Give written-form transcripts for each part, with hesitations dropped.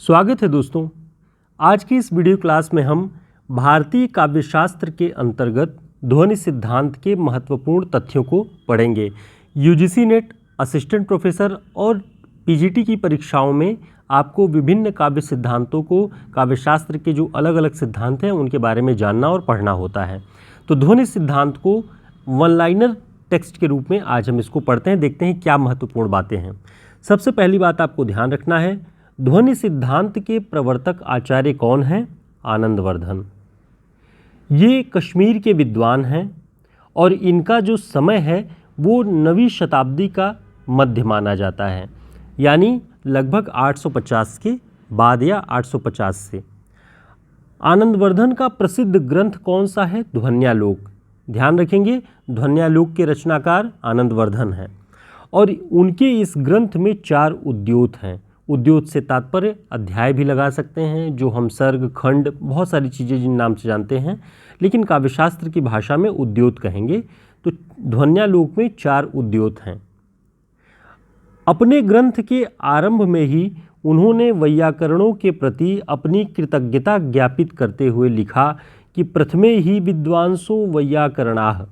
स्वागत है दोस्तों। आज की इस वीडियो क्लास में हम भारतीय काव्यशास्त्र के अंतर्गत ध्वनि सिद्धांत के महत्वपूर्ण तथ्यों को पढ़ेंगे। यूजीसी नेट, असिस्टेंट प्रोफेसर और पीजीटी की परीक्षाओं में आपको विभिन्न काव्य सिद्धांतों को, काव्यशास्त्र के जो अलग अलग सिद्धांत हैं उनके बारे में जानना और पढ़ना होता है। तो ध्वनि सिद्धांत को वन लाइनर टेक्स्ट के रूप में आज हम इसको पढ़ते हैं, देखते हैं क्या महत्वपूर्ण बातें हैं। सबसे पहली बात आपको ध्यान रखना है, ध्वनि सिद्धांत के प्रवर्तक आचार्य कौन हैं? आनंदवर्धन। ये कश्मीर के विद्वान हैं और इनका जो समय है वो 9वीं शताब्दी का मध्य माना जाता है, यानी लगभग 850 के बाद या 850 से। आनंदवर्धन का प्रसिद्ध ग्रंथ कौन सा है? ध्वन्यालोक। ध्यान रखेंगे, ध्वन्यालोक के रचनाकार आनंदवर्धन हैं और उनके इस ग्रंथ में 4 उद्योत हैं। उद्योत से तात्पर्य अध्याय भी लगा सकते हैं, जो हम सर्ग, खंड, बहुत सारी चीज़ें जिन नाम से जानते हैं, लेकिन काव्यशास्त्र की भाषा में उद्योत कहेंगे। तो ध्वन्यालोक में 4 उद्योत हैं। अपने ग्रंथ के आरंभ में ही उन्होंने वैयाकरणों के प्रति अपनी कृतज्ञता ज्ञापित करते हुए लिखा कि प्रथमे ही विद्वांसो वैयाकरणाः।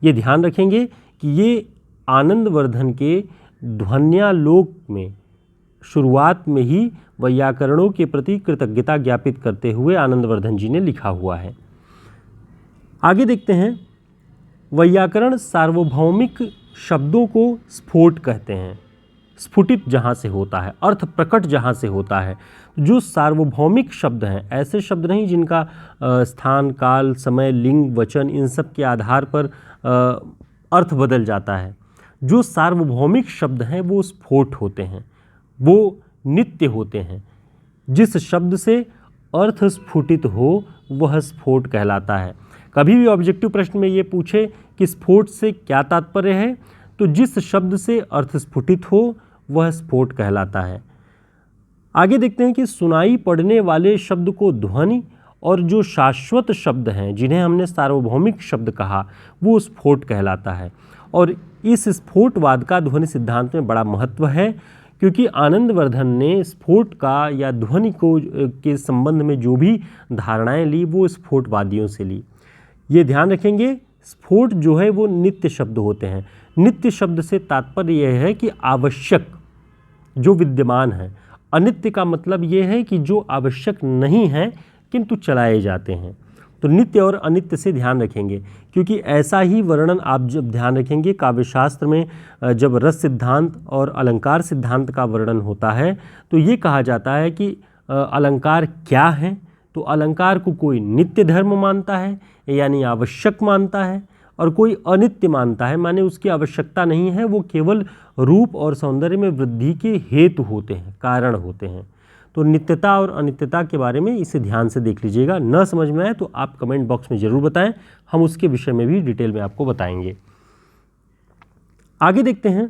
ये ध्यान रखेंगे कि ये आनंदवर्धन के ध्वन्यालोक में शुरुआत में ही वैयाकरणों के प्रति कृतज्ञता ज्ञापित करते हुए आनंदवर्धन जी ने लिखा हुआ है। आगे देखते हैं, वैयाकरण सार्वभौमिक शब्दों को स्फोट कहते हैं। स्फुटित जहाँ से होता है, अर्थ प्रकट जहाँ से होता है। जो सार्वभौमिक शब्द हैं, ऐसे शब्द नहीं जिनका स्थान, काल, समय, लिंग, वचन, इन सब के आधार पर अर्थ बदल जाता है। जो सार्वभौमिक शब्द हैं वो स्फोट होते हैं, वो नित्य होते हैं। जिस शब्द से अर्थ स्फुटित हो वह स्फोट कहलाता है। कभी भी ऑब्जेक्टिव प्रश्न में ये पूछे कि स्फोट से क्या तात्पर्य है, तो जिस शब्द से अर्थ स्फुटित हो वह स्फोट कहलाता है। आगे देखते हैं कि सुनाई पड़ने वाले शब्द को ध्वनि और जो शाश्वत शब्द हैं जिन्हें हमने सार्वभौमिक शब्द कहा वो स्फोट कहलाता है। और इस स्फोटवाद का ध्वनि सिद्धांत में बड़ा महत्व है, क्योंकि आनंदवर्धन ने स्फोट का या ध्वनि को के संबंध में जो भी धारणाएं ली वो स्फोटवादियों से ली। ये ध्यान रखेंगे, स्फोट जो है वो नित्य शब्द होते हैं। नित्य शब्द से तात्पर्य यह है कि आवश्यक, जो विद्यमान है। अनित्य का मतलब ये है कि जो आवश्यक नहीं है किंतु चलाए जाते हैं। तो नित्य और अनित्य से ध्यान रखेंगे, क्योंकि ऐसा ही वर्णन आप जब ध्यान रखेंगे काव्यशास्त्र में, जब रस सिद्धांत और अलंकार सिद्धांत का वर्णन होता है तो ये कहा जाता है कि अलंकार क्या है। तो अलंकार को कोई नित्य धर्म मानता है यानी आवश्यक मानता है, और कोई अनित्य मानता है माने उसकी आवश्यकता नहीं है, वो केवल रूप और सौंदर्य में वृद्धि के हेतु होते हैं, कारण होते हैं। तो नित्यता और अनित्यता के बारे में इसे ध्यान से देख लीजिएगा। न समझ में आए तो आप कमेंट बॉक्स में ज़रूर बताएं, हम उसके विषय में भी डिटेल में आपको बताएंगे। आगे देखते हैं,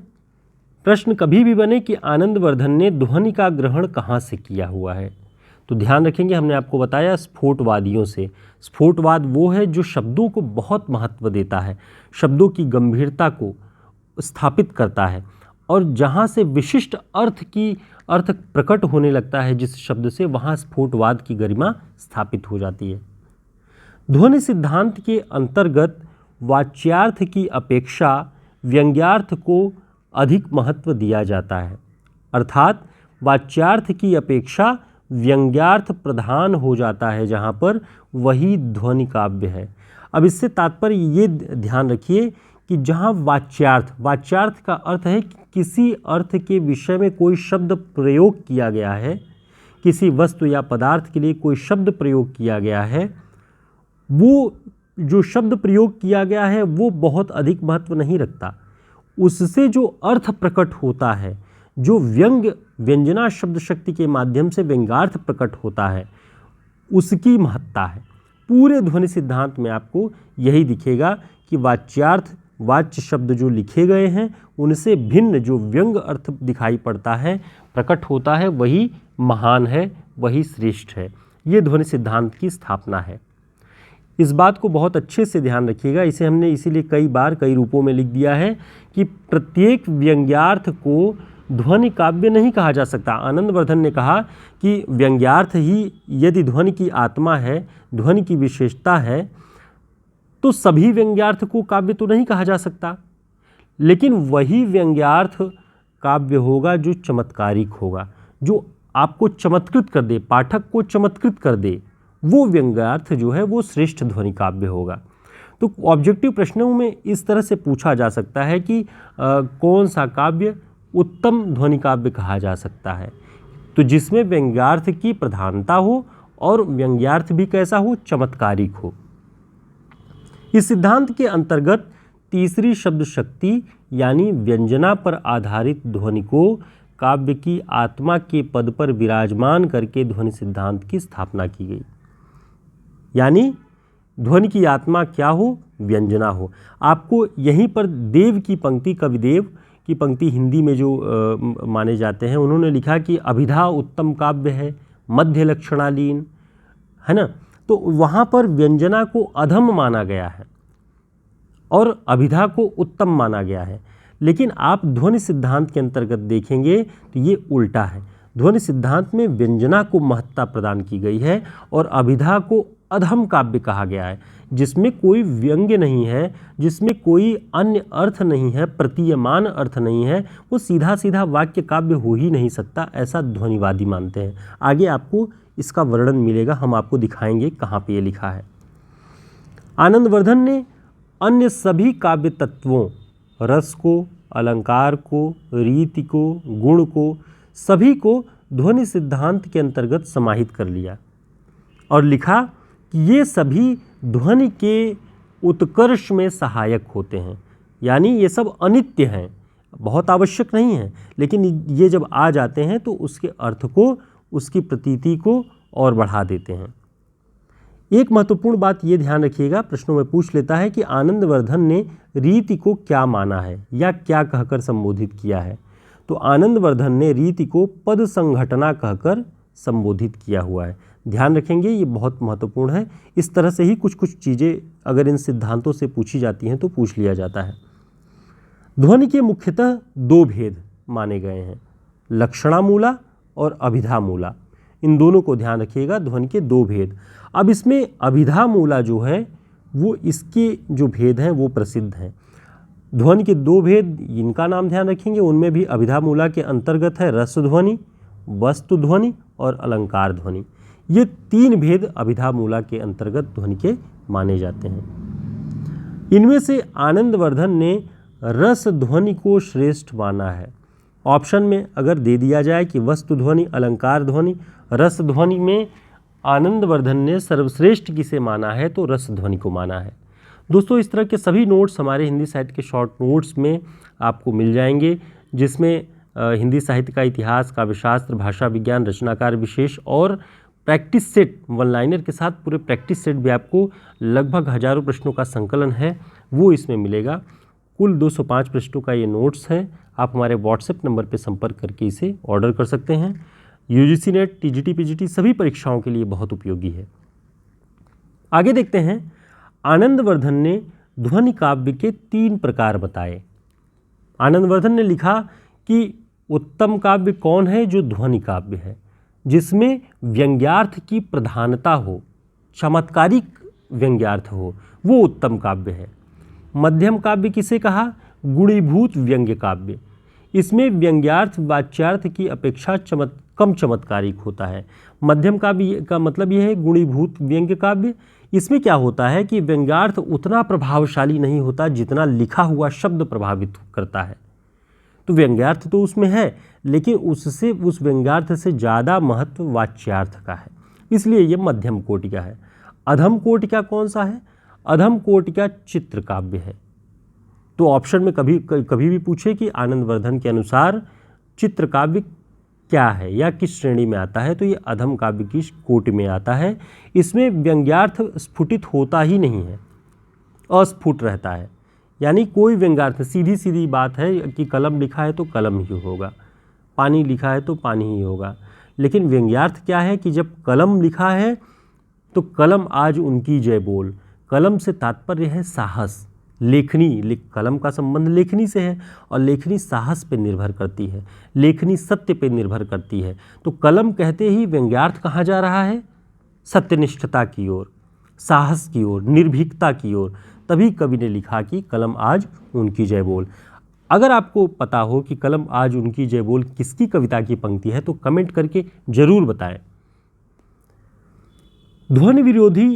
प्रश्न कभी भी बने कि आनंदवर्धन ने ध्वनि का ग्रहण कहाँ से किया हुआ है, तो ध्यान रखेंगे, हमने आपको बताया स्फोटवादियों से। स्फोटवाद वो है जो शब्दों को बहुत महत्व देता है, शब्दों की गंभीरता को स्थापित करता है, और जहाँ से विशिष्ट अर्थ प्रकट होने लगता है जिस शब्द से, वहाँ स्फोटवाद की गरिमा स्थापित हो जाती है। ध्वनि सिद्धांत के अंतर्गत वाच्यार्थ की अपेक्षा व्यंग्यार्थ को अधिक महत्व दिया जाता है, अर्थात वाच्यार्थ की अपेक्षा व्यंग्यार्थ प्रधान हो जाता है, जहाँ पर वही ध्वनि काव्य है। अब इससे तात्पर्य ये ध्यान रखिए कि जहाँ वाच्यार्थ का अर्थ है कि किसी अर्थ के विषय में कोई शब्द प्रयोग किया गया है, किसी वस्तु या पदार्थ के लिए कोई शब्द प्रयोग किया गया है, वो जो शब्द प्रयोग किया गया है वो बहुत अधिक महत्व नहीं रखता। उससे जो अर्थ प्रकट होता है, जो व्यंजना शब्द शक्ति के माध्यम से व्यंग्यार्थ प्रकट होता है, उसकी महत्ता है। पूरे ध्वनि सिद्धांत में आपको यही दिखेगा कि वाच्य शब्द जो लिखे गए हैं उनसे भिन्न जो व्यंग अर्थ दिखाई पड़ता है, प्रकट होता है, वही महान है, वही श्रेष्ठ है। ये ध्वनि सिद्धांत की स्थापना है। इस बात को बहुत अच्छे से ध्यान रखिएगा, इसे हमने इसीलिए कई बार कई रूपों में लिख दिया है कि प्रत्येक व्यंग्यार्थ को ध्वनि काव्य नहीं कहा जा सकता। आनंदवर्धन ने कहा कि व्यंग्यार्थ ही यदि ध्वनि की आत्मा है, ध्वनि की विशेषता है, तो सभी व्यंग्यार्थ को काव्य तो नहीं कहा जा सकता, लेकिन वही व्यंग्यार्थ काव्य होगा जो चमत्कारिक होगा, जो आपको चमत्कृत कर दे, पाठक को चमत्कृत कर दे, वो व्यंग्यार्थ जो है वो श्रेष्ठ ध्वनि काव्य होगा। तो ऑब्जेक्टिव प्रश्नों में इस तरह से पूछा जा सकता है कि कौन सा काव्य उत्तम ध्वनि काव्य कहा जा सकता है, तो जिसमें व्यंग्यार्थ की प्रधानता हो और व्यंग्यार्थ भी कैसा हो, चमत्कारिक हो। इस सिद्धांत के अंतर्गत तीसरी शब्द शक्ति यानी व्यंजना पर आधारित ध्वनि को काव्य की आत्मा के पद पर विराजमान करके ध्वनि सिद्धांत की स्थापना की गई। यानी ध्वनि की आत्मा क्या हो, व्यंजना हो। आपको यहीं पर देव की पंक्ति, कविदेव की पंक्ति हिंदी में जो माने जाते हैं, उन्होंने लिखा कि अभिधा उत्तम काव्य है, मध्य लक्षणालीन, है ना। तो वहाँ पर व्यंजना को अधम माना गया है और अभिधा को उत्तम माना गया है, लेकिन आप ध्वनि सिद्धांत के अंतर्गत देखेंगे तो ये उल्टा है। ध्वनि सिद्धांत में व्यंजना को महत्ता प्रदान की गई है और अभिधा को अधम काव्य कहा गया है, जिसमें कोई व्यंग्य नहीं है, जिसमें कोई अन्य अर्थ नहीं है, प्रतीयमान अर्थ नहीं है, वो सीधा सीधा वाक्य काव्य हो ही नहीं सकता, ऐसा ध्वनिवादी मानते हैं। आगे आपको इसका वर्णन मिलेगा, हम आपको दिखाएंगे कहाँ पे ये लिखा है। आनंदवर्धन ने अन्य सभी काव्य तत्वों, रस को, अलंकार को, रीति को, गुण को, सभी को ध्वनि सिद्धांत के अंतर्गत समाहित कर लिया और लिखा कि ये सभी ध्वनि के उत्कर्ष में सहायक होते हैं। यानी ये सब अनित्य हैं, बहुत आवश्यक नहीं है, लेकिन ये जब आ जाते हैं तो उसके अर्थ को, उसकी प्रतीति को और बढ़ा देते हैं। एक महत्वपूर्ण बात ये ध्यान रखिएगा, प्रश्नों में पूछ लेता है कि आनंदवर्धन ने रीति को क्या माना है या क्या कहकर संबोधित किया है। तो आनंदवर्धन ने रीति को पद संघटना कहकर संबोधित किया हुआ है। ध्यान रखेंगे, ये बहुत महत्वपूर्ण है। इस तरह से ही कुछ कुछ चीज़ें अगर इन सिद्धांतों से पूछी जाती हैं तो पूछ लिया जाता है। ध्वनि के मुख्यतः दो भेद माने गए हैं, लक्षणामूला और अभिधामूला। इन दोनों को ध्यान रखिएगा, ध्वनि के दो भेद। अब इसमें अभिधामूला जो है वो इसके जो भेद हैं वो प्रसिद्ध हैं। ध्वनि के दो भेद, इनका नाम ध्यान रखेंगे, उनमें भी अभिधामूला के अंतर्गत है रस ध्वनि, वस्तु ध्वनि और अलंकार ध्वनि। ये तीन भेद अभिधामूला के अंतर्गत ध्वनि के माने जाते हैं। इनमें से आनंदवर्धन ने रस ध्वनि को श्रेष्ठ माना है। ऑप्शन में अगर दे दिया जाए कि वस्तु ध्वनि, अलंकार ध्वनि, रस ध्वनि में आनंदवर्धन ने सर्वश्रेष्ठ किसे माना है, तो रस ध्वनि को माना है। दोस्तों, इस तरह के सभी नोट्स हमारे हिंदी साहित्य के शॉर्ट नोट्स में आपको मिल जाएंगे, जिसमें हिंदी साहित्य का इतिहास, काव्यशास्त्र, भाषा विज्ञान, रचनाकार विशेष और प्रैक्टिस सेट, वन लाइनर के साथ पूरे प्रैक्टिस सेट भी आपको लगभग हजारों प्रश्नों का संकलन है वो इसमें मिलेगा। कुल 205 प्रश्नों का ये नोट्स है। आप हमारे व्हाट्सएप नंबर पर संपर्क करके इसे ऑर्डर कर सकते हैं। यूजीसी नेट, टीजीटी, पीजीटी सभी परीक्षाओं के लिए बहुत उपयोगी है। आगे देखते हैं, आनंदवर्धन ने ध्वनि काव्य के 3 प्रकार बताए। आनंदवर्धन ने लिखा कि उत्तम काव्य कौन है, जो ध्वनि काव्य है, जिसमें व्यंग्यार्थ की प्रधानता हो, चमत्कारिक व्यंग्यार्थ हो, वो उत्तम काव्य है। मध्यम काव्य किसे कहा, गुणीभूत व्यंग्य काव्य। इसमें व्यंग्यार्थ वाच्यार्थ की अपेक्षा कम चमत्कारिक होता है। मध्यम काव्य का मतलब यह है गुणीभूत व्यंग्य काव्य। इसमें क्या होता है कि व्यंग्यार्थ उतना प्रभावशाली नहीं होता जितना लिखा हुआ शब्द प्रभावित करता है। तो व्यंग्यार्थ तो उसमें है, लेकिन उससे, उस व्यंग्यार्थ से ज़्यादा महत्व वाच्यार्थ का है, इसलिए ये मध्यम कोटि का है। अधम कोटि का कौन सा है, अधम कोटि का चित्र काव्य है। तो ऑप्शन में कभी भी पूछे कि आनंदवर्धन के अनुसार चित्र काव्य क्या है या किस श्रेणी में आता है, तो ये अधम काव्य की कोटि में आता है। इसमें व्यंग्यार्थ स्फुटित होता ही नहीं है, अस्फुट रहता है। यानी कोई व्यंग्यार्थ, सीधी सीधी बात है कि कलम लिखा है तो कलम ही होगा, पानी लिखा है तो पानी ही होगा। लेकिन व्यंग्यार्थ क्या है कि जब कलम लिखा है तो कलम आज उनकी जय बोल, कलम से तात्पर्य है साहस, लेखनी, कलम का संबंध लेखनी से है और लेखनी साहस पे निर्भर करती है, लेखनी सत्य पे निर्भर करती है। तो कलम कहते ही व्यंग्यार्थ कहाँ जा रहा है? सत्यनिष्ठता की ओर, साहस की ओर, निर्भीकता की ओर। तभी कवि ने लिखा कि कलम आज उनकी जय बोल। अगर आपको पता हो कि कलम आज उनकी जय बोल किसकी कविता की पंक्ति है तो कमेंट करके जरूर बताएं। ध्वनि विरोधी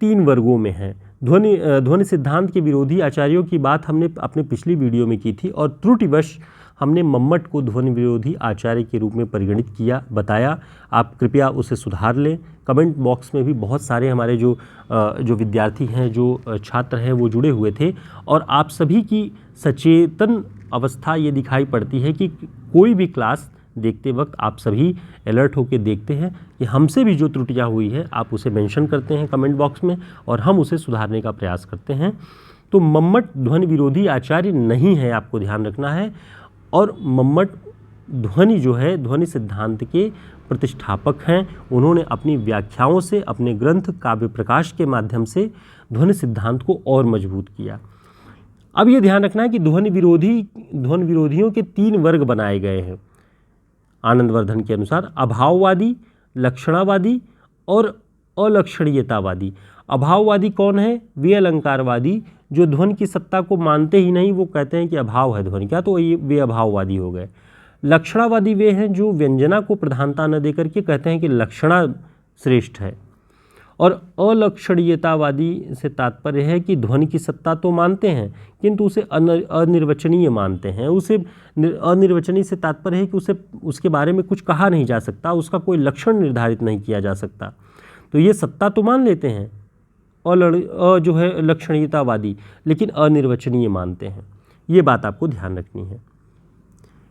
3 वर्गों में है। ध्वनि सिद्धांत के विरोधी आचार्यों की बात हमने अपने पिछली वीडियो में की थी और त्रुटिवश हमने मम्मट को ध्वनि विरोधी आचार्य के रूप में परिगणित किया, बताया। आप कृपया उसे सुधार लें। कमेंट बॉक्स में भी बहुत सारे हमारे जो विद्यार्थी हैं, जो छात्र हैं, वो जुड़े हुए थे और आप सभी की सचेतन अवस्था ये दिखाई पड़ती है कि कोई भी क्लास देखते वक्त आप सभी अलर्ट होकर देखते हैं कि हमसे भी जो त्रुटियां हुई है आप उसे मेंशन करते हैं कमेंट बॉक्स में और हम उसे सुधारने का प्रयास करते हैं। तो मम्मट ध्वनि विरोधी आचार्य नहीं है, आपको ध्यान रखना है। और मम्मट ध्वनि जो है, ध्वनि सिद्धांत के प्रतिष्ठापक हैं। उन्होंने अपनी व्याख्याओं से, अपने ग्रंथ काव्य प्रकाश के माध्यम से ध्वनि सिद्धांत को और मजबूत किया। अब ये ध्यान रखना है कि ध्वनि विरोधियों के 3 वर्ग बनाए गए हैं आनंदवर्धन के अनुसार: अभाववादी, लक्षणावादी और अलक्षणीयतावादी। अभाववादी कौन है? वे अलंकारवादी जो ध्वनि की सत्ता को मानते ही नहीं, वो कहते हैं कि अभाव है ध्वनि का, तो ये वे अभाववादी हो गए। लक्षणावादी वे हैं जो व्यंजना को प्रधानता न देकर के कहते हैं कि लक्षणा श्रेष्ठ है। और अलक्षणीयतावादी से तात्पर्य है कि ध्वनि की सत्ता तो मानते हैं किंतु उसे अनिर्वचनीय मानते हैं। उसे अनिर्वचनीय से तात्पर्य है कि उसके बारे में कुछ कहा नहीं जा सकता, उसका कोई लक्षण निर्धारित नहीं किया जा सकता। तो ये सत्ता तो मान लेते हैं जो है लक्षणीयतावादी, लेकिन अनिर्वचनीय मानते हैं। ये बात आपको ध्यान रखनी है।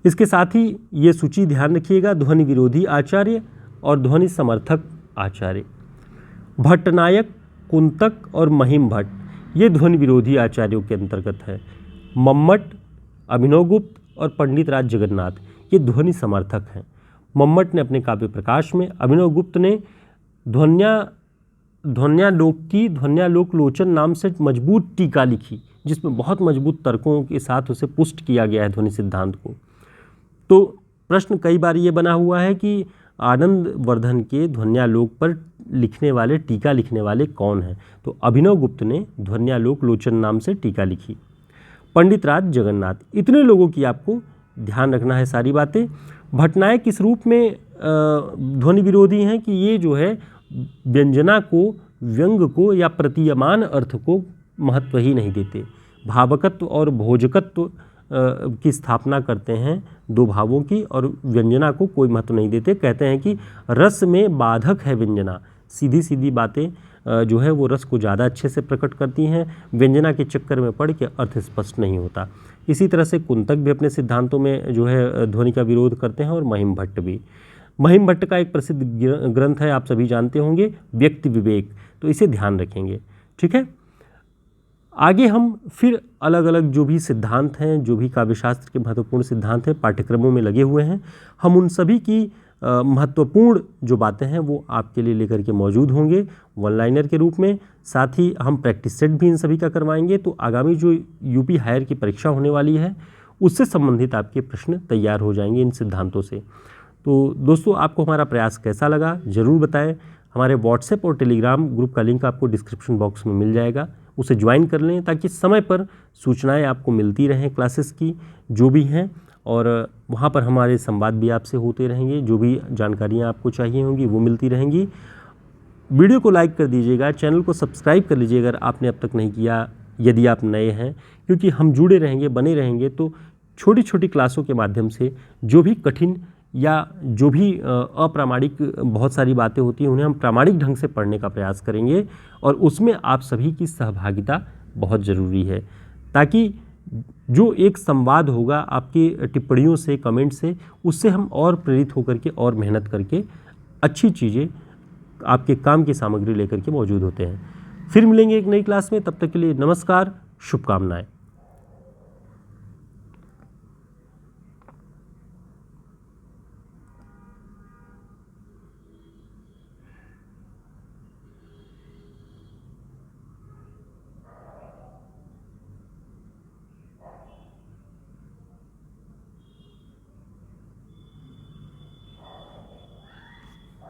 इसके साथ ही ये सूची ध्यान रखिएगा: ध्वनि विरोधी आचार्य और ध्वनि समर्थक आचार्य। भट्टनायक, कुंतक और महिम भट्ट ये ध्वनि विरोधी आचार्यों के अंतर्गत है। मम्मट, अभिनवगुप्त और पंडित राज जगन्नाथ ये ध्वनि समर्थक हैं। मम्मट ने अपने काव्य प्रकाश में, अभिनवगुप्त ने ध्वन्यालोक लोचन नाम से मजबूत टीका लिखी जिसमें बहुत मजबूत तर्कों के साथ उसे पुष्ट किया गया है ध्वनि सिद्धांत को। तो प्रश्न कई बार ये बना हुआ है कि आनंदवर्धन के ध्वन्यालोक पर लिखने वाले, टीका लिखने वाले कौन हैं? तो अभिनवगुप्त ने ध्वन्यालोक लोचन नाम से टीका लिखी। पंडित राज जगन्नाथ, इतने लोगों की आपको ध्यान रखना है सारी बातें। भट्टनायक इस रूप में ध्वनि विरोधी हैं कि ये जो है व्यंजना को, व्यंग को या प्रतीयमान अर्थ को महत्व ही नहीं देते। भावकत्व और भोजकत्व की स्थापना करते हैं, 2 भावों की, और व्यंजना को कोई महत्व नहीं देते। कहते हैं कि रस में बाधक है व्यंजना। सीधी सीधी बातें जो है वो रस को ज़्यादा अच्छे से प्रकट करती हैं, व्यंजना के चक्कर में पड़ के अर्थ स्पष्ट नहीं होता। इसी तरह से कुंतक भी अपने सिद्धांतों में जो है ध्वनि का विरोध करते हैं और महिम भट्ट भी। महिम भट्ट का एक प्रसिद्ध ग्रंथ है, आप सभी जानते होंगे, व्यक्ति विवेक। तो इसे ध्यान रखेंगे, ठीक है। आगे हम फिर अलग अलग जो भी सिद्धांत हैं, जो भी काव्यशास्त्र के महत्वपूर्ण सिद्धांत हैं, पाठ्यक्रमों में लगे हुए हैं, हम उन सभी की महत्वपूर्ण जो बातें हैं वो आपके लिए लेकर के मौजूद होंगे वन लाइनर के रूप में। साथ ही हम प्रैक्टिस सेट भी इन सभी का करवाएंगे। तो आगामी जो यूपी हायर की परीक्षा होने वाली है उससे संबंधित आपके प्रश्न तैयार हो जाएंगे इन सिद्धांतों से। तो दोस्तों, आपको हमारा प्रयास कैसा लगा ज़रूर बताएं। हमारे व्हाट्सएप और टेलीग्राम ग्रुप का लिंक आपको डिस्क्रिप्शन बॉक्स में मिल जाएगा, उसे ज्वाइन कर लें ताकि समय पर सूचनाएं आपको मिलती रहें क्लासेस की जो भी हैं, और वहाँ पर हमारे संवाद भी आपसे होते रहेंगे। जो भी जानकारियाँ आपको चाहिए होंगी वो मिलती रहेंगी। वीडियो को लाइक कर दीजिएगा, चैनल को सब्सक्राइब कर लीजिएगा अगर आपने अब तक नहीं किया, यदि आप नए हैं, क्योंकि हम जुड़े रहेंगे, बने रहेंगे तो छोटी छोटी क्लासों के माध्यम से जो भी कठिन या जो भी अप्रामाणिक बहुत सारी बातें होती हैं उन्हें हम प्रामाणिक ढंग से पढ़ने का प्रयास करेंगे, और उसमें आप सभी की सहभागिता बहुत ज़रूरी है, ताकि जो एक संवाद होगा आपकी टिप्पणियों से, कमेंट से, उससे हम और प्रेरित होकर के और मेहनत करके अच्छी चीज़ें आपके काम की सामग्री लेकर के मौजूद होते हैं। फिर मिलेंगे एक नई क्लास में, तब तक के लिए नमस्कार, शुभकामनाएं।